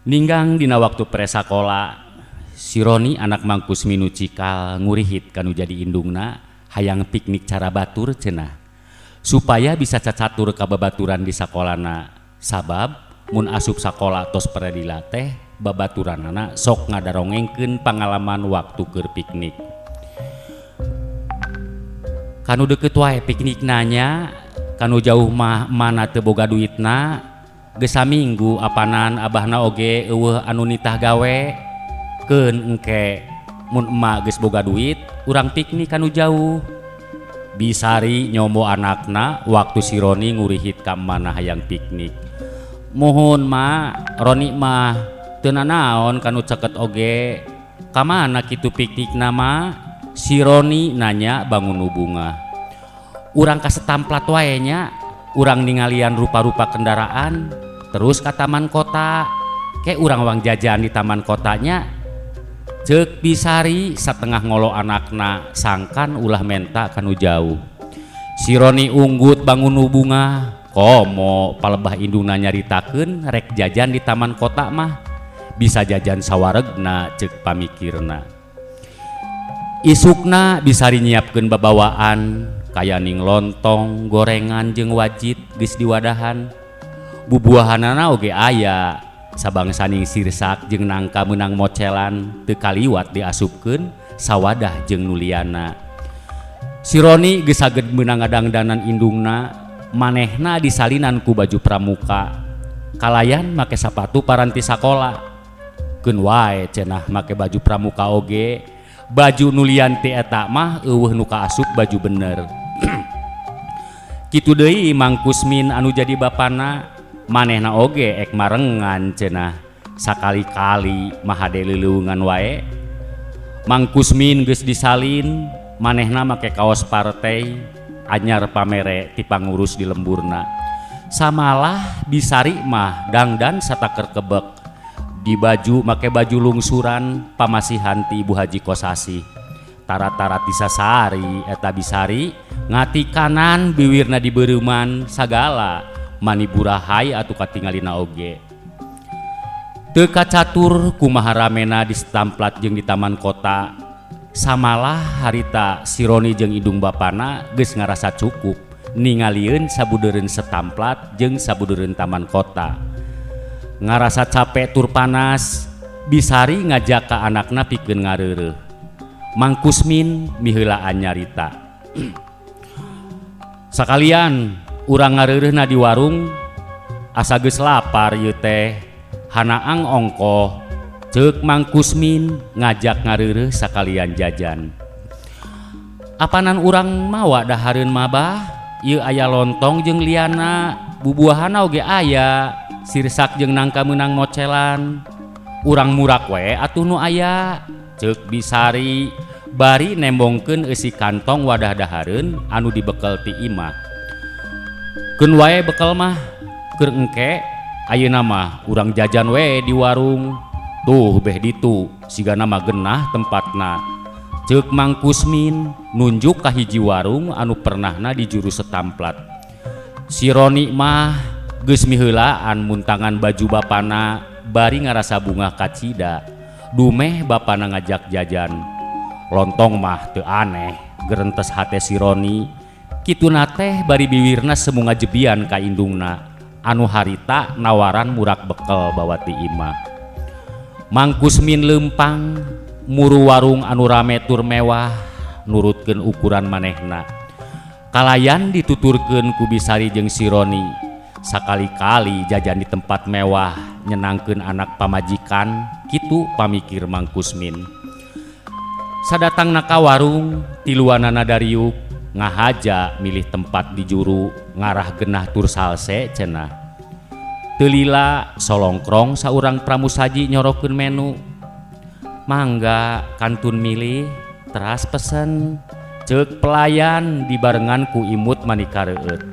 Ninggang dina waktu presakola, si Roni anak Mang Kusmin nu cikal ngurihit kanu jadi indungna hayang piknik cara batur cenah. Supaya bisa cacatur ka babaturan di sakolana. Sabab mun asup sakola tos pradila teh babaturanana sok ngadarongengkeun pangalaman waktu keur piknik. Kanu deukeut wae piknik nanya, kanu jauh mah mana teu boga duitna, geus saminggu apanan abahna oge eueuh anu nitah gawe. Keun engke mun emak geus boga duit, urang piknik kanu jauh. Bisari nyomo anakna waktu si Roni ngurihit ka mana hayang piknik. Mohon mak, Roni mah teu nanaon kanu ceket oge. Ka mana kitu piknikna mak? Si Roni nanya bangun bunga. Urang kasetamplat wae nya, urang ningalian rupa-rupa kendaraan, terus ka taman kota. Ke urang wang jajan di taman kotanya. Ceuk Bisari satengah ngolo anakna sangkan ulah menta kanu jauh. Si Roni unggut bangun bunga. Komo palebah indungna nyaritakeun rek jajan di taman kota mah bisa jajan sawaregna ceuk pamikirna. Isukna Bisari nyiapkeun babawaan kaya ning lontong, gorengan jeung wajit geus diwadahan. Bubuahanana oge aya sabangsa ning sirsak jeung nangka meunang mocelan teu kaliwat diasupkeun sawadah jeung nuliana. Si Roni geus saged meunang ngadangdanan indungna, manehna disalinan ku baju pramuka. Kalayan make sapatu paranti sakola. Keun wae cenah make baju pramuka oge. Baju nulian ti eta mah eueuh nu kaasup baju bener. Kitu deui Mang Kusmin anu jadi bapana, manehna oge ek marengan cenah. Sakali-kali mah hade leuleungan wae. Mang Kusmin geus disalin, manehna make kaos partai anyar pamere ti pangurus di lemburna. Samalah Bisari mah dangdan sataker kebek. Di baju make baju lungsuran pamasihan ti Ibu Haji Kosasi. Tarat-tarat disasari eta Bisari ngati kanan biwirna dibeureumman sagala mani burahai atuh katingalina oge. Teu kacatur kumaha ramena di setamplat jeung di taman kota. Samalah harita si Roni jeung indung bapana geus ngarasa cukup ningalieun sabudeureun setamplat jeung sabudeureun taman kota. Ngarasa capek tur panas, Bisari ngajak ka anakna pikeun ngareureuh. Mang Kusmin miheulaan nyarita. Sakalian urang ngareureuhna di warung, asa geus lapar ieu teh, hanaang ongkoh. Ceuk Mang Kusmin ngajak ngareureuh sakalian jajan. Apanan urang mawa dahareun mabah? Ieu aya lontong jeung liana, bubuahanna oge aya. Sirsak jeung nangka meunang mocelan. Urang murak we atuh nu aya, ceuk Bisari bari nembongkeun eusi kantong wadah dahareun anu dibekel ti imah. Keun wae bekel mah keur engke, ayeuna mah urang jajan we di warung. Tuh beh ditu sigana mah genah tempatna. Ceuk Mang Kusmin nunjuk ka hiji warung anu pernahna di juru setamplat. Si Roni mah geus miheulaan muntangan baju bapana bari ngarasa bunga kacida. Dumeh bapana ngajak jajan. Lontong mah teu aneh, gerentes hate si Roni. Kituna teh bari biwirna semu ngajebian ka indungna anu harita nawaran murak bekel bawa ti imah. Mang Kusmin leumpang muru warung anu rame tur mewah nurutkeun ukuran manehna. Kalayan dituturkeun ku Bisari jeung si Roni. Sakali-kali jajan di tempat mewah nyenangkeun anak pamajikan, kitu pamikir Mang Kusmin. Sadatangna ka warung, tiluanana dariuk ngahaja milih tempat di juru ngarah genah tur salse cenah. Teu lila solongkrong saurang pramusaji nyorokeun menu. Mangga kantun milih, teras pesen, ceuk pelayan dibarengan ku imut manika reueut.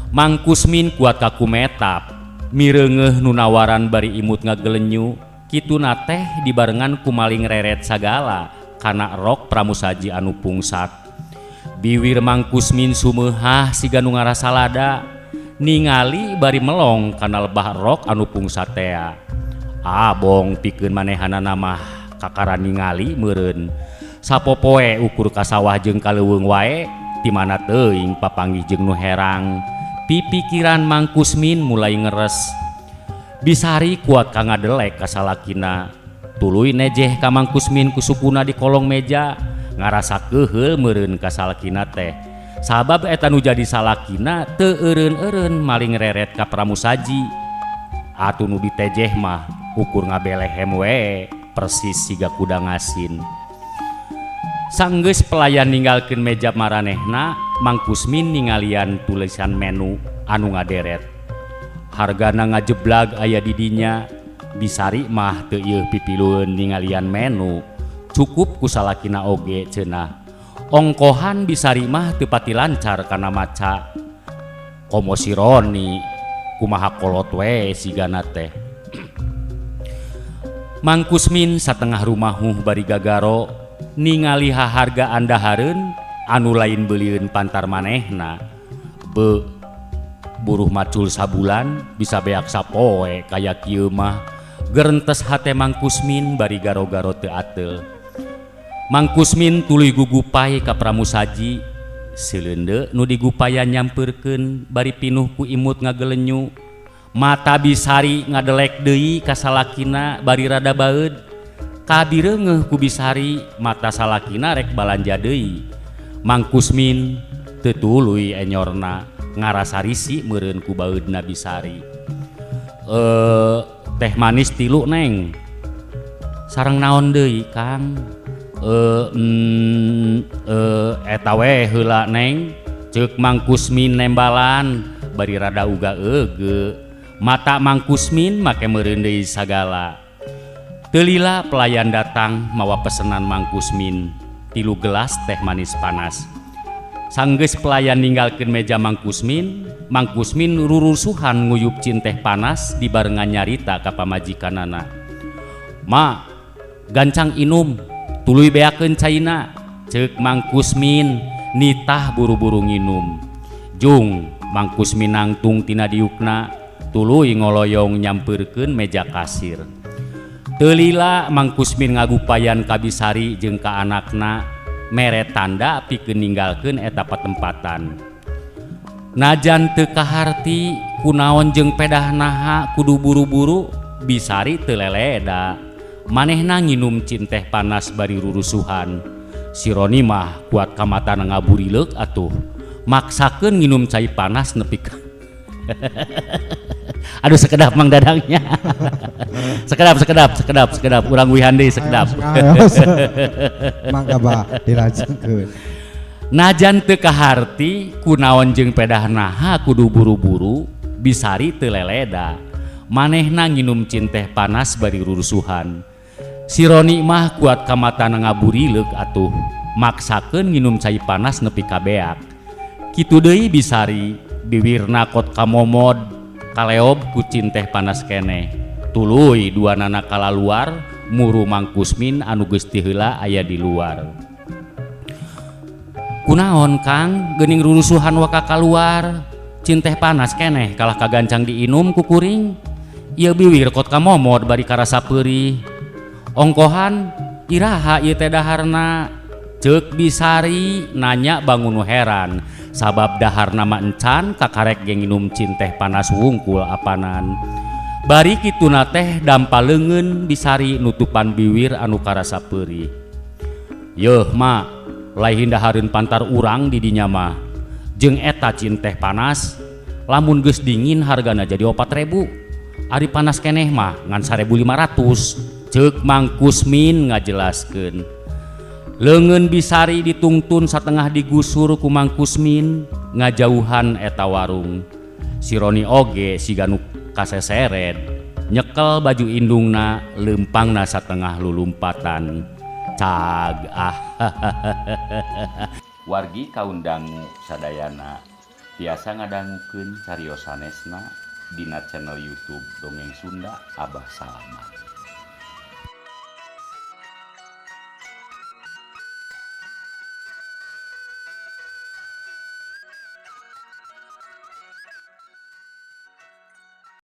Mang Kusmin kuat kaku metap, mireungeuh nu nawaran bari imut ngagelenyu, kituna teh dibarengan ku maling reret sagala kana rok pramusaji anu pungsat. Biwir Mang Kusmin sumeunghah siga nu ngarasa lada, ningali bari melong kana lebah rok anu pungsa tea. Abong pikeun manehanana mah kakara ningali meureun sapopoe ukur ka sawah jeung ka leuweung wae ti mana teuing papanggih jeung nu herang. Pipikiran Mang Kusmin mulai ngeres. Bisari kuat ka ngadelek ka salakina. Tuluy nejeh ka Mang Kusmin ku supuna di kolong meja ngarasa keheul meureun ka salakina teh. Sabab eta nu jadi salakina teu eureun-eureun maling reret ka pramusaji. Atuh nu ditejeh mah ukur ngabelehem we persis siga kuda ngasin. Sanggeus pelayan ninggalkeun meja maranehna, Mang Kusmin ningalian tulisan menu anu ngaderet. Hargana ngajeblag aya di dinya. Bisari mah teu ieu pipilueun ningalian menu, cukup ku salakina oge cenah. Ongkohan Bisari mah teu pati lancar kana maca. Komo si Roni kumaha kolot we sigana teh. Mang Kusmin satengah rumahuh bari gagaro ningali haharga andahareun anu lain beulieun pantar manehna. Buruh macul sabulan bisa beak sapoe kaya kieu mah gerentes hate Mang Kusmin bari garo-garo teu ateul. Mang Kusmin tuluy gugupai ka pramusaji. Seleunde nu digupayan nyampeurkeun bari pinuh ku imut ngagelenyu. Mata Bisari ngadelek deui ka salakina bari rada baeud. Kabireungeuh ku Bisari mata salakina rek balanja deui. Mang Kusmin teu tuluy enyorna ngarasa risi meureun ku baeudna Bisari. Teh manis 3 Neng. Sareng naon deui Kang? Eta we heula Neng, ceuk Mang Kusmin nembalan bari rada uga euge. Mata Mang Kusmin make meureun deui sagala. Teu lila pelayan datang mawa pesenan Mang Kusmin 3 gelas teh manis panas. Sanggeus pelayan ninggalkeun meja Mang Kusmin rurusuhan nguyup cin teh panas dibarengan nyarita ka pamajikanana. Ma, gancang inum, tuluy beakeun caina, ceuk Mang Kusmin nitah buru-buru nginum. Jung Mang Kusmin nangtung tina diukna, tuluy ngoloyong nyampeurkeun meja kasir. Teu lila Mang Kusmin ngagupayan ka Bisari jeung ka anakna mere tanda pikeun ninggalkeun eta patempatan. Najan teu kaharti kunaon jeung pedah naha kudu buru-buru, Bisari teu leleda. Manehna nginum cin teh panas bari rurusuhan. Si Roni mah kuat ka matana ngaburileuk atuh. Maksakeun nginum cai panas nepi ka Aduh sekedap Mang Dadangnya. sekedap urang wihan deui sekedap. Mangga bah dilanjutkeun. Najan teu kaharti kunaon jeung pedah naha kudu buru-buru, Bisari teu leleda. Manehna nginum cin teh panas bari rurusuhan. Si Roni mah kuat ka matana ngaburileuk atuh. Maksakeun nginum cai panas nepi ka beak. Kitu deui Bisari, bibirna kot kamomod kaleob ku cin teh panas keneh. Tuluy duanana kalaluar muru Mang Kusmin anu geus ti heula aya di luar. Kunaon Kang geuning rurusuhan waka kaluar? Cin teh panas keneh kalah kagancang diinum ku kuring. Ieu biwir kot kamomod bari karasa peurih. Ongkohan iraha ieu teh daharna? Ceuk Bisari nanya bangun heran. Sabab daharna mah encan kakarek ge nginum cin teh panas wungkul apanan. Bari kituna teh dampaleungeun Bisari nutupan biwir anu karasa peurih. Yeuh mak, lain dahareun pantar urang di dinya mah. Jeung eta cin teh panas, lamun geus dingin hargana jadi 4.000. Ari panas keneh mah ngan 1.500. Ceuk Mang Kusmin ngajelaskeun. Leungeun Bisari ditungtun satengah digusur ku Mang Kusmin ngajauhan eta warung. Si Roni oge siga nu kaseseret nyekel baju indungna leumpangna satengah lulumpatan. Cag wargi kaundangu sadayana biasa ngadangukeun cariyos sanesna dina channel YouTube Dongeng Sunda Abah Salamat.